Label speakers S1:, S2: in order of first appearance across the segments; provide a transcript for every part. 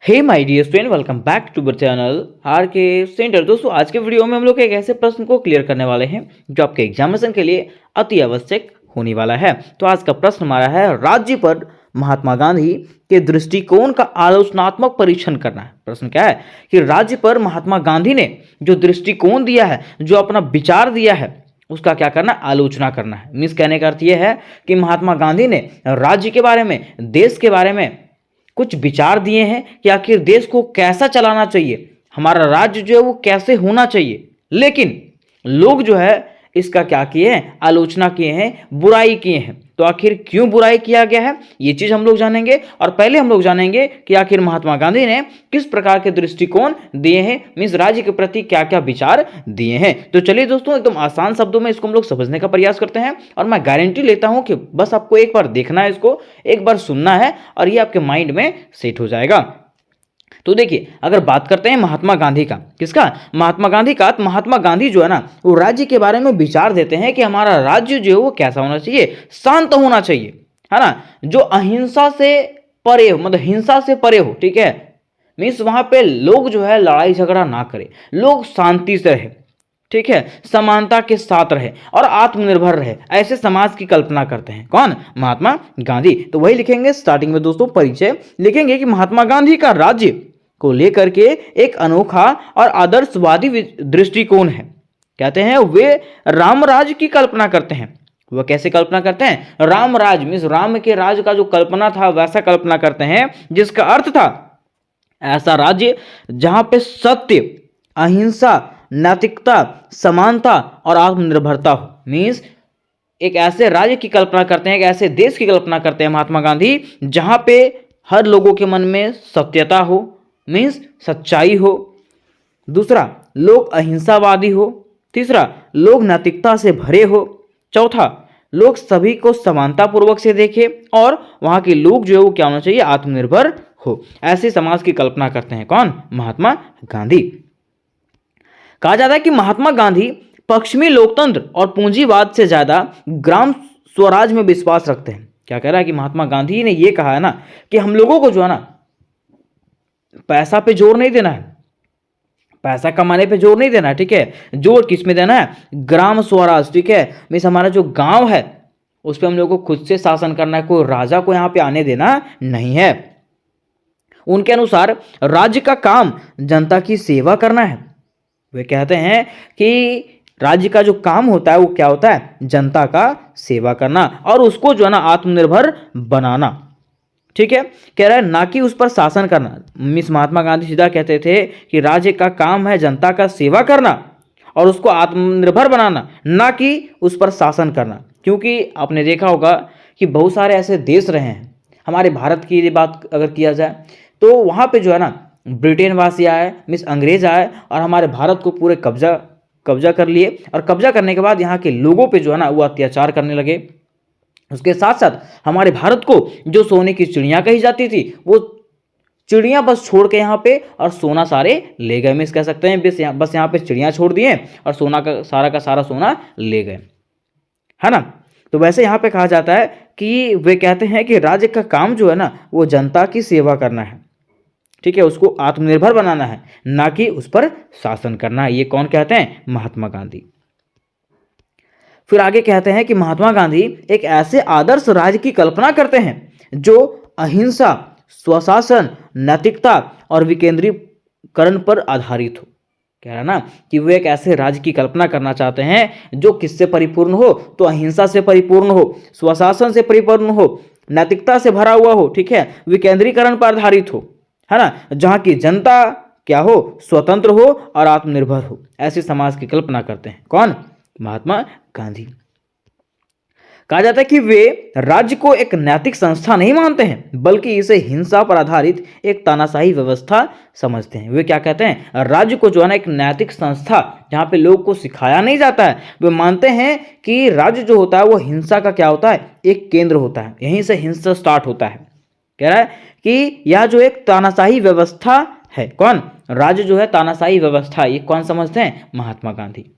S1: Hey my dear friend, welcome back to our channel R K center. दोस्तों, आज के video में हम लोग एक ऐसे प्रश्न को क्लियर करने वाले हैं जो आपके एग्जामिनेशन के लिए अति आवश्यक होने वाला है। तो आज का प्रश्न हमारा है, राज्य पर महात्मा गांधी के दृष्टिकोण का आलोचनात्मक परीक्षण करना है। प्रश्न क्या है कि राज्य पर महात्मा गांधी ने जो दृष्टिकोण दिया है, जो अपना विचार दिया है, उसका क्या करना, आलोचना करना है। मीन्स कहने का अर्थ यह है कि महात्मा गांधी ने राज्य के बारे में, देश के बारे में कुछ विचार दिए हैं कि आखिर देश को कैसा चलाना चाहिए, हमारा राज्य जो है वो कैसे होना चाहिए। लेकिन लोग जो है इसका क्या किए हैं, आलोचना किए हैं, बुराई किए हैं। तो आखिर क्यों बुराई किया गया है, ये चीज हम लोग जानेंगे। और पहले हम लोग जानेंगे कि आखिर महात्मा गांधी ने किस प्रकार के दृष्टिकोण दिए हैं, मीन्स राज्य के प्रति क्या क्या विचार दिए हैं। तो चलिए दोस्तों, एकदम आसान शब्दों में इसको हम लोग समझने का प्रयास करते हैं। और मैं गारंटी लेता हूं कि बस आपको एक बार देखना है, इसको एक बार सुनना है और ये आपके माइंड में सेट हो जाएगा। तो देखिए, अगर बात करते हैं महात्मा गांधी का, किसका, महात्मा गांधी का, तो महात्मा गांधी जो है ना वो राज्य के बारे में विचार देते हैं कि हमारा राज्य जो है वो कैसा होना चाहिए, शांत होना चाहिए, है ना, जो अहिंसा से परे हो, मतलब हिंसा से परे हो। ठीक है, मीन्स वहां पे लोग जो है लड़ाई झगड़ा ना करे, लोग शांति से रहे, ठीक है, समानता के साथ रहे और आत्मनिर्भर रहे, ऐसे समाज की कल्पना करते हैं। कौन, महात्मा गांधी। तो वही लिखेंगे स्टार्टिंग में दोस्तों, परिचय लिखेंगे कि महात्मा गांधी का राज्य को लेकर के एक अनोखा और आदर्शवादी दृष्टिकोण है। कहते हैं वे रामराज की कल्पना करते हैं। वह कैसे कल्पना करते हैं, रामराज मीन्स राम के राज का जो कल्पना था वैसा कल्पना करते हैं, जिसका अर्थ था ऐसा राज्य जहां पे सत्य, अहिंसा, नैतिकता, समानता और आत्मनिर्भरता हो। मीन्स एक ऐसे राज्य की कल्पना करते हैं, एक ऐसे देश की कल्पना करते हैं महात्मा गांधी जहां पे हर लोगों के मन में सत्यता हो, मीन्स सच्चाई हो। दूसरा, लोग अहिंसावादी हो। तीसरा, लोग नैतिकता से भरे हो। चौथा, लोग सभी को समानता पूर्वक से देखे और वहां के लोग जो है वो क्या होना चाहिए, आत्मनिर्भर हो। ऐसे समाज की कल्पना करते हैं कौन, महात्मा गांधी। कहा जाता है कि महात्मा गांधी पश्चिमी लोकतंत्र और पूंजीवाद से ज्यादा ग्राम स्वराज में विश्वास रखते हैं। क्या कह रहा है कि महात्मा गांधी ने यह कहा है ना कि हम लोगों को जो है ना पैसा पे जोर नहीं देना है, पैसा कमाने पे जोर नहीं देना है। ठीक है, जोर किस में देना है, ग्राम स्वराज। ठीक है, मीन्स हमारा जो गांव है उस पर हम लोगों को खुद से शासन करना है, कोई राजा को यहां पे आने देना नहीं है। उनके अनुसार राज्य का काम जनता की सेवा करना है। वे कहते हैं कि राज्य का जो काम होता है वो क्या होता है, जनता का सेवा करना और उसको जो है ना आत्मनिर्भर बनाना। ठीक है, कह रहा है ना कि उस पर शासन करना। मिस महात्मा गांधी सीधा कहते थे कि राज्य का काम है जनता का सेवा करना और उसको आत्मनिर्भर बनाना, ना कि उस पर शासन करना। क्योंकि आपने देखा होगा कि बहुत सारे ऐसे देश रहे हैं, हमारे भारत की बात अगर किया जाए तो वहाँ पे जो है ना ब्रिटेनवासी आए, मिस अंग्रेज आए और हमारे भारत को पूरे कब्जा कर लिए। और कब्जा करने के बाद यहाँ के लोगों पे जो है ना वो अत्याचार करने लगे। उसके साथ साथ हमारे भारत को जो सोने की चिड़िया कही जाती थी, वो चिड़िया बस छोड़ के यहाँ पे और सोना सारे ले गए। मिस कह सकते हैं बस यहाँ पे चिड़िया छोड़ दिए और सोना का सारा सोना ले गए, है ना। तो वैसे यहाँ पे कहा जाता है कि वे कहते हैं कि राज्य का काम जो है ना वो जनता की सेवा करना है। ठीक है, उसको आत्मनिर्भर बनाना है, ना कि उस पर शासन करना है। ये कौन कहते हैं, महात्मा गांधी। फिर आगे कहते हैं कि महात्मा गांधी एक ऐसे आदर्श राज्य की कल्पना करते हैं जो अहिंसा, स्वशासन, नैतिकता और विकेंद्रीकरण पर आधारित हो। कह रहा ना कि वे एक ऐसे राज्य की कल्पना करना चाहते हैं जो किससे परिपूर्ण हो, तो अहिंसा से परिपूर्ण हो, स्वशासन से परिपूर्ण हो, नैतिकता से भरा हुआ हो। ठीक है, विकेंद्रीकरण पर आधारित हो, है ना, जहां की जनता क्या हो, स्वतंत्र हो और आत्मनिर्भर हो। ऐसे समाज की कल्पना करते हैं कौन, महात्मा गांधी। कहा जाता है कि वे राज्य को एक नैतिक संस्था नहीं मानते हैं, बल्कि इसे हिंसा पर आधारित एक तानाशाही व्यवस्था समझते हैं। वे क्या कहते हैं, राज्य को जो है ना एक नैतिक संस्था जहां पे लोगों को सिखाया नहीं जाता है। वे मानते हैं कि राज्य जो होता है वो हिंसा का क्या होता है, एक केंद्र होता है, यहीं से हिंसा स्टार्ट होता है। कह रहा है कि यह जो एक तानाशाही व्यवस्था है, कौन, राज्य जो है तानाशाही व्यवस्था, ये कौन समझते हैं, महात्मा गांधी।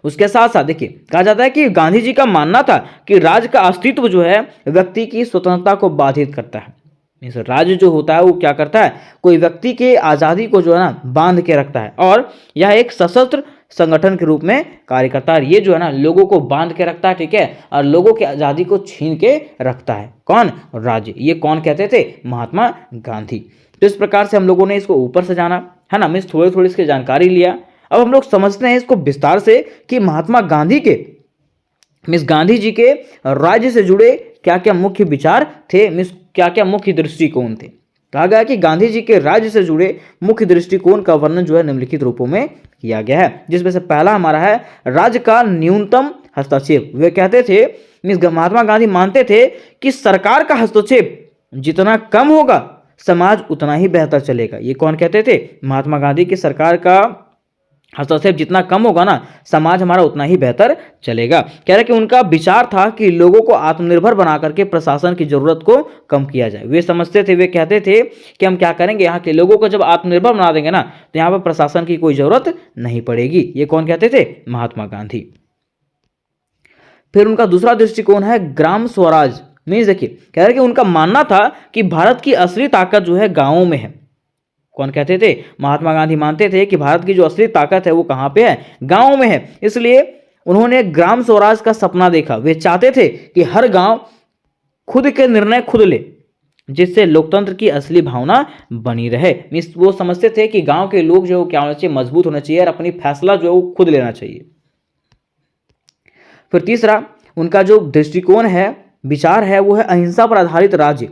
S1: उसके साथ साथ देखिए, कहा जाता है कि गांधी जी का मानना था कि राज्य का अस्तित्व जो है व्यक्ति की स्वतंत्रता को बाधित करता है। मीन्स राज्य जो होता है वो क्या करता है, कोई व्यक्ति के आज़ादी को जो है ना बांध के रखता है, और यह एक सशस्त्र संगठन के रूप में कार्य करता है। ये जो है ना लोगों को बांध के रखता है, ठीक है, और लोगों की आज़ादी को छीन के रखता है। कौन? राज्य। ये कौन कहते थे? महात्मा गांधी। तो इस प्रकार से हम लोगों ने इसको ऊपर से जाना है ना, मीन्स थोड़ी थोड़ी इसकी जानकारी लिया। अब हम लोग समझते हैं इसको विस्तार से कि महात्मा गांधी के मीन्स गांधी जी के राज्य से जुड़े क्या क्या मुख्य विचार थे, मीन्स क्या क्या मुख्य दृष्टिकोण थे। कहा गया कि गांधी जी के राज्य से जुड़े मुख्य दृष्टिकोण का वर्णन जो है निम्नलिखित रूपों में किया गया है, जिसमें से पहला हमारा है राज्य का न्यूनतम हस्तक्षेप। वे कहते थे, मीन्स महात्मा गांधी मानते थे कि सरकार का हस्तक्षेप जितना कम होगा समाज उतना ही बेहतर चलेगा। ये कौन कहते थे? महात्मा गांधी की सरकार का हस्तक्षेप जितना कम होगा ना समाज हमारा उतना ही बेहतर चलेगा। कह रहे कि उनका विचार था कि लोगों को आत्मनिर्भर बना करके प्रशासन की जरूरत को कम किया जाए। वे समझते थे, वे कहते थे कि हम क्या करेंगे, यहाँ के लोगों को जब आत्मनिर्भर बना देंगे ना तो यहाँ पर प्रशासन की कोई जरूरत नहीं पड़ेगी। ये कौन कहते थे? महात्मा गांधी। फिर उनका दूसरा दृष्टिकोण है ग्राम स्वराज। मीन्स देखिए, कह रहे कि उनका मानना था कि भारत की असली ताकत जो है गाँवों में है। कौन कहते थे? महात्मा गांधी मानते थे कि भारत की जो असली ताकत है वो कहाँ पे है? गाँव में है। इसलिए उन्होंने ग्राम स्वराज का सपना देखा। वे चाहते थे कि हर गांव खुद के निर्णय खुद ले, जिससे लोकतंत्र की असली भावना बनी रहे। मीन्स वो समझते थे कि गांव के लोग जो क्या होना चाहिए, मजबूत होना चाहिए और अपनी फैसला जो है वो खुद लेना चाहिए। फिर तीसरा उनका जो दृष्टिकोण है, विचार है, वो है अहिंसा पर आधारित राज्य।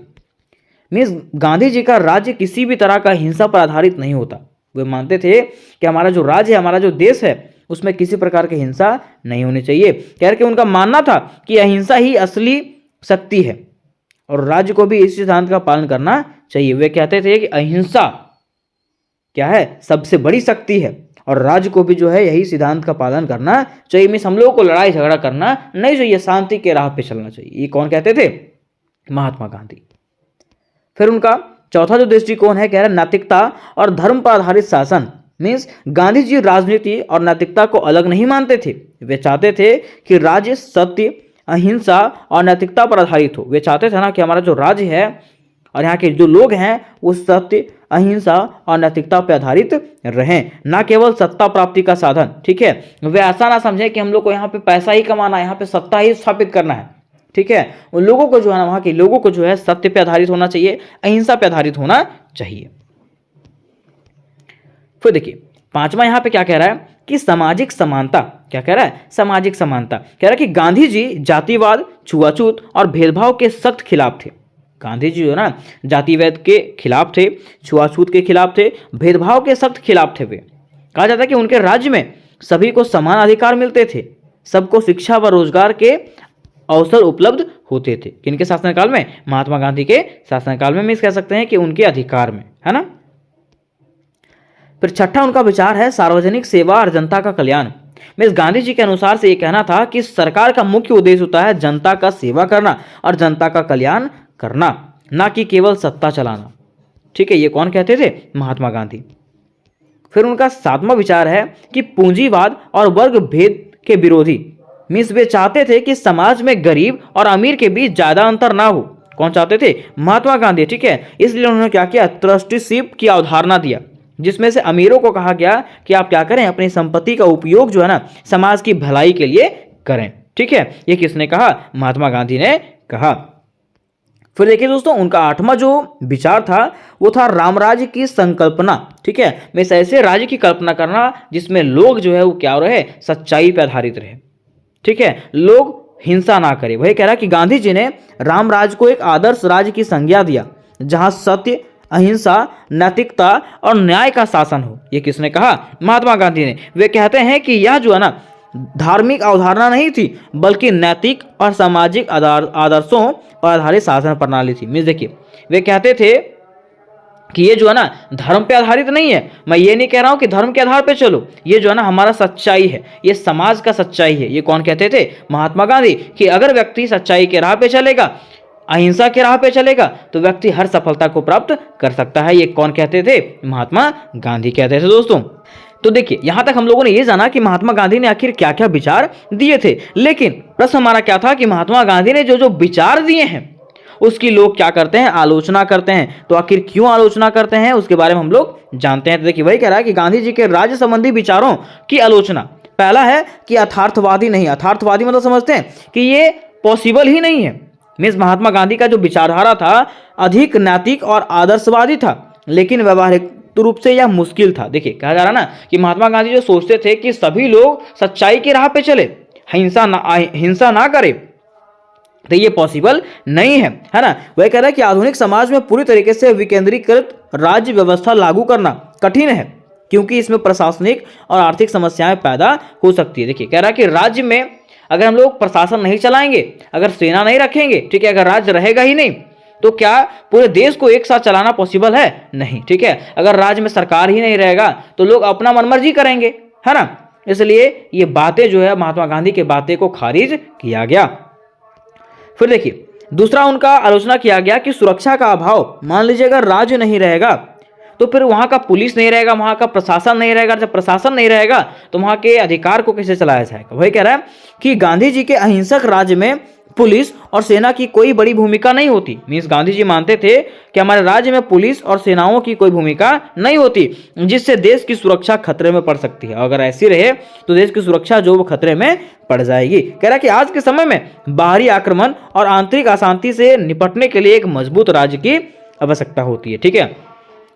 S1: मीन्स गांधी जी का राज्य किसी भी तरह का हिंसा पर आधारित नहीं होता। वे मानते थे कि हमारा जो राज्य है, हमारा जो देश है, उसमें किसी प्रकार की हिंसा नहीं होनी चाहिए। कह रहे कि उनका मानना था कि अहिंसा ही असली शक्ति है और राज्य को भी इस सिद्धांत का पालन करना चाहिए। वे कहते थे कि अहिंसा क्या है? सबसे बड़ी शक्ति है और राज्य को भी जो है यही सिद्धांत का पालन करना चाहिए। मीन्स हम लोगों को लड़ाई झगड़ा करना नहीं चाहिए, शांति के राह पे चलना चाहिए। ये कौन कहते थे? महात्मा गांधी। फिर उनका चौथा जो दृष्टिकोण है, कह रहे नैतिकता और धर्म पर आधारित शासन। मीन्स गांधी जी राजनीति और नैतिकता को अलग नहीं मानते थे। वे चाहते थे कि राज्य सत्य, अहिंसा और नैतिकता पर आधारित हो। वे चाहते थे ना कि हमारा जो राज्य है और यहाँ के जो लोग हैं वो सत्य, अहिंसा और नैतिकता पर आधारित रहें, ना केवल सत्ता प्राप्ति का साधन। ठीक है, वे ऐसा ना समझें कि हम लोग को यहाँ पे पैसा ही कमाना है, यहाँ पे सत्ता ही स्थापित करना है। ठीक है, उन लोगों को जो है ना, वहां के लोगों को जो है सत्य पे आधारित होना चाहिए, अहिंसा पे आधारित होना चाहिए। फिर देखिए पांचवा यहां पे क्या कह रहा है कि सामाजिक समानता। क्या कह रहा है? सामाजिक समानता। कह रहा है कि गांधी जी जातिवाद, छुआछूत और भेदभाव के सख्त खिलाफ थे। गांधी जी जो है ना जातिवाद के खिलाफ थे, छुआछूत के खिलाफ थे, भेदभाव के सख्त खिलाफ थे। वे कहा जाता है कि उनके राज्य में सभी को समान अधिकार मिलते थे, सबको शिक्षा व रोजगार के अवसर उपलब्ध होते थे। किनके शासनकाल में? महात्मा गांधी के शासनकाल में। कह सकते हैं कि उनके अधिकार में, है ना। फिर छठा उनका विचार है सार्वजनिक सेवा और जनता का कल्याण। मीन्स गांधी जी के अनुसार से ये कहना था कि सरकार का मुख्य उद्देश्य होता है जनता का सेवा करना और जनता का कल्याण करना, ना कि केवल सत्ता चलाना। ठीक है, ये कौन कहते थे? महात्मा गांधी। फिर उनका सातवां विचार है कि पूंजीवाद और वर्ग भेद के विरोधी। मीन्स वे चाहते थे कि समाज में गरीब और अमीर के बीच ज्यादा अंतर ना हो। कौन चाहते थे? महात्मा गांधी। ठीक है, इसलिए उन्होंने क्या किया? ट्रस्टीशिप की अवधारणा दिया, जिसमें से अमीरों को कहा गया कि आप क्या करें, अपनी संपत्ति का उपयोग जो है ना समाज की भलाई के लिए करें। ठीक है, ये किसने कहा? महात्मा गांधी ने कहा। फिर देखिए दोस्तों, उनका आठवां जो विचार था वो था रामराज्य की संकल्पना। ठीक है, मैं ऐसे राज्य की कल्पना करना जिसमें लोग जो है वो क्या रहे? सच्चाई पर आधारित रहे। ठीक है, लोग हिंसा ना करे। वही कह रहा कि गांधी जी ने रामराज्य को एक आदर्श राज्य की संज्ञा दिया, जहां सत्य, अहिंसा, नैतिकता और न्याय का शासन हो। ये किसने कहा? महात्मा गांधी ने। वे कहते हैं कि यह जो है ना धार्मिक अवधारणा नहीं थी, बल्कि नैतिक और सामाजिक आदर्शों पर आधारित शासन प्रणाली थी। मीन्स देखिए, वे कहते थे कि ये जो है ना धर्म पे आधारित नहीं है। मैं ये नहीं कह रहा हूं कि धर्म के आधार पे चलो, ये जो है ना हमारा सच्चाई है, ये समाज का सच्चाई है। ये कौन कहते थे? महात्मा गांधी। कि अगर व्यक्ति सच्चाई के राह पे चलेगा, अहिंसा के राह पे चलेगा, तो व्यक्ति हर सफलता को प्राप्त कर सकता है। ये कौन कहते थे? महात्मा गांधी कहते थे। दोस्तों तो देखिए, यहां तक हम लोगों ने ये जाना कि महात्मा गांधी ने आखिर क्या क्या विचार दिए थे। लेकिन प्रश्न हमारा क्या था कि महात्मा गांधी ने जो जो विचार दिए हैं उसकी लोग क्या करते हैं, आलोचना करते हैं। तो आखिर क्यों आलोचना करते हैं उसके बारे में हम लोग जानते हैं। तो देखिए वही कह रहा है कि गांधी जी के राज्य संबंधी विचारों की आलोचना, पहला है कि यथार्थवादी नहीं, यथार्थवादी मतलब समझते हैं कि ये पॉसिबल ही नहीं है। मीन्स महात्मा गांधी का जो विचारधारा था अधिक नैतिक और आदर्शवादी था, लेकिन व्यवहारिक रूप से यह मुश्किल था। देखिए कहा जा रहा ना कि महात्मा गांधी जो सोचते थे कि सभी लोग सच्चाई की राह पे चले, हिंसा ना करे, तो ये पॉसिबल नहीं है ना। वह कह रहा है कि आधुनिक समाज में पूरी तरीके से विकेंद्रीकृत राज्य व्यवस्था लागू करना कठिन है, क्योंकि इसमें प्रशासनिक और आर्थिक समस्याएं पैदा हो सकती है। देखिए कह रहा है कि राज्य में अगर हम लोग प्रशासन नहीं चलाएंगे, अगर सेना नहीं रखेंगे, ठीक है, अगर राज्य रहेगा ही नहीं, तो क्या पूरे देश को एक साथ चलाना पॉसिबल है? नहीं, ठीक है। अगर राज्य में सरकार ही नहीं रहेगा तो लोग अपना मनमर्जी करेंगे, है ना। इसलिए ये बातें जो है महात्मा गांधी के बातें को खारिज किया गया। फिर देखिए दूसरा उनका आलोचना किया गया कि सुरक्षा का अभाव। मान लीजिए अगर राज्य नहीं रहेगा तो फिर वहां का पुलिस नहीं रहेगा, वहां का प्रशासन नहीं रहेगा। जब प्रशासन नहीं रहेगा तो वहां के अधिकार को कैसे चलाया जाएगा? वही कह रहा है कि गांधी जी के अहिंसक राज्य में पुलिस और सेना की कोई बड़ी भूमिका नहीं होती। मीन्स गांधी जी मानते थे कि हमारे राज्य में पुलिस और सेनाओं की कोई भूमिका नहीं होती, जिससे देश की सुरक्षा खतरे में पड़ सकती है। अगर ऐसी रहे तो देश की सुरक्षा जो वो खतरे में पड़ जाएगी। कह रहा है कि आज के समय में बाहरी आक्रमण और आंतरिक अशांति से निपटने के लिए एक मजबूत राज्य की आवश्यकता होती है। ठीक है,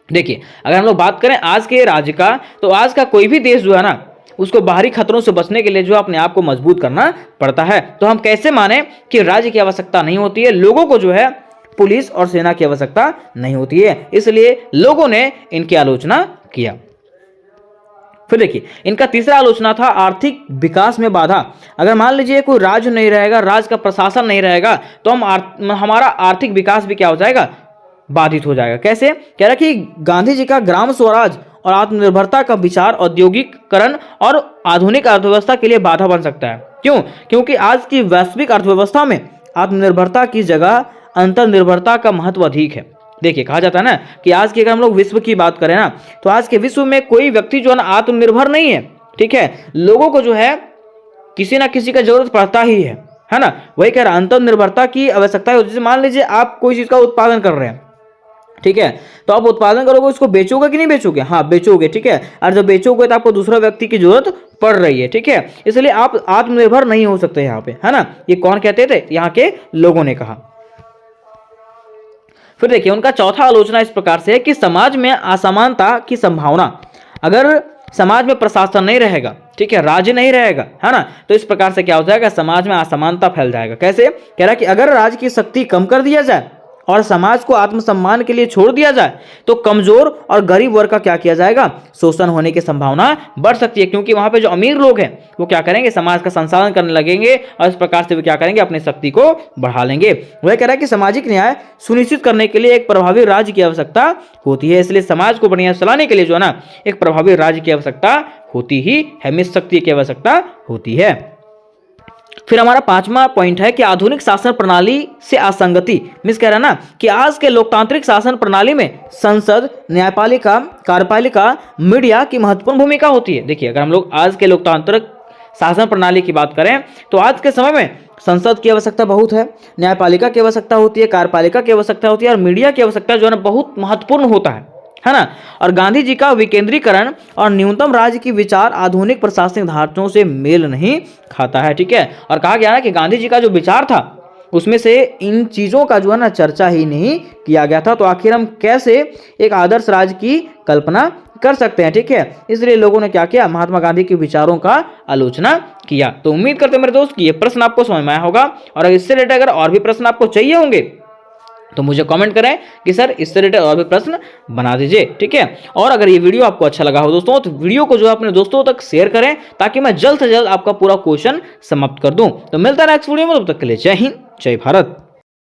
S1: देखिए अगर हम लोग बात करें आज के राज्य का, तो आज का कोई भी देश जो है ना, उसको बाहरी खतरों से बचने के लिए जो अपने आप को मजबूत करना पड़ता है। तो हम कैसे माने कि राज्य की आवश्यकता नहीं होती है, लोगों को जो है पुलिस और सेना की आवश्यकता नहीं होती है, इसलिए लोगों ने इनकी आलोचना किया। फिर देखिए इनका तीसरा आलोचना था आर्थिक विकास में बाधा। अगर मान लीजिए कोई राज्य नहीं रहेगा, राज्य का प्रशासन नहीं रहेगा, तो हमारा आर्थिक विकास भी क्या हो जाएगा, बाधित हो जाएगा। कैसे? कह रहा कि गांधी जी का ग्राम स्वराज और आत्मनिर्भरता का विचार औद्योगिकरण और आधुनिक अर्थव्यवस्था के लिए बाधा बन सकता है। क्यों? क्योंकि आज की वैश्विक अर्थव्यवस्था में आत्मनिर्भरता की जगह अंतर्निर्भरता का महत्व अधिक है। देखिए कहा जाता है ना कि आज की अगर हम लोग विश्व की बात करें ना, तो आज के विश्व में कोई व्यक्ति जो है ना आत्मनिर्भर नहीं है। ठीक है, लोगों को जो है किसी ना किसी का जरूरत पड़ता ही है ना। वही कह रहा अंतर्निर्भरता की आवश्यकता है। जैसे मान लीजिए आप कोई चीज का उत्पादन कर रहे हैं, ठीक है, तो आप उत्पादन करोगे, उसको बेचोगे कि नहीं बेचोगे? हाँ बेचोगे, ठीक है। और जब बेचोगे तो आपको दूसरा व्यक्ति की जरूरत पड़ रही है, ठीक है, इसलिए आप आत्मनिर्भर नहीं हो सकते यहाँ पे, है ना। ये कौन कहते थे? यहाँ के लोगों ने कहा। फिर देखिए उनका चौथा आलोचना इस प्रकार से है कि समाज में असमानता की संभावना। अगर समाज में प्रशासन नहीं रहेगा, ठीक है, राज्य नहीं रहेगा, है ना, तो इस प्रकार से क्या हो जाएगा, समाज में असमानता फैल जाएगा। कैसे? कह रहा है कि अगर राज्य की शक्ति कम कर दिया जाए और समाज को आत्मसम्मान के लिए छोड़ दिया जाए तो कमजोर और गरीब वर्ग का क्या किया जाएगा, शोषण होने की संभावना बढ़ सकती है। क्योंकि वहां पे जो अमीर लोग हैं वो क्या करेंगे, समाज का संचालन करने लगेंगे और इस प्रकार से वे क्या करेंगे, अपनी शक्ति को बढ़ा लेंगे। वह कह रहा है कि सामाजिक न्याय सुनिश्चित करने के लिए एक प्रभावी राज्य की आवश्यकता होती है। इसलिए समाज को बढ़िया चलाने के लिए जो है ना एक प्रभावी राज्य की आवश्यकता होती ही है, मिस शक्ति की आवश्यकता होती है। फिर हमारा पांचवा पॉइंट है कि आधुनिक शासन प्रणाली से असंगति। मिस कह रहा है ना कि आज के लोकतांत्रिक शासन प्रणाली में संसद, न्यायपालिका, कार्यपालिका, मीडिया की महत्वपूर्ण भूमिका होती है। देखिए अगर हम लोग आज के लोकतांत्रिक शासन प्रणाली की बात करें तो आज के समय में संसद की आवश्यकता बहुत है, न्यायपालिका की आवश्यकता होती है, कार्यपालिका की आवश्यकता होती है और मीडिया की आवश्यकता जो है ना बहुत महत्वपूर्ण होता है ना। और गांधी जी का विकेंद्रीकरण और न्यूनतम राज्य की विचार आधुनिक प्रशासनिक ढांचों से मेल नहीं खाता है। ठीक है, और कहा गया ना कि गांधी जी का जो विचार था उसमें से इन चीजों का जो है ना चर्चा ही नहीं किया गया था। तो आखिर हम कैसे एक आदर्श राज्य की कल्पना कर सकते हैं? ठीक है, इसलिए लोगों ने क्या किया, महात्मा गांधी के विचारों का आलोचना किया। तो उम्मीद करते हैं मेरे दोस्त कि ये प्रश्न आपको समझ में आया होगा, और इससे रिलेटेड अगर और भी प्रश्न आपको चाहिए होंगे तो मुझे कमेंट करें कि सर इससे रिलेटेड और भी प्रश्न बना दीजिए। ठीक है, और अगर ये वीडियो आपको अच्छा लगा हो दोस्तों तो वीडियो को जो है अपने दोस्तों तक शेयर करें ताकि मैं जल्द से जल्द आपका पूरा क्वेश्चन समाप्त कर दूं। तो मिलता है नेक्स्ट वीडियो में, तब तक के लिए जय हिंद, जय भारत।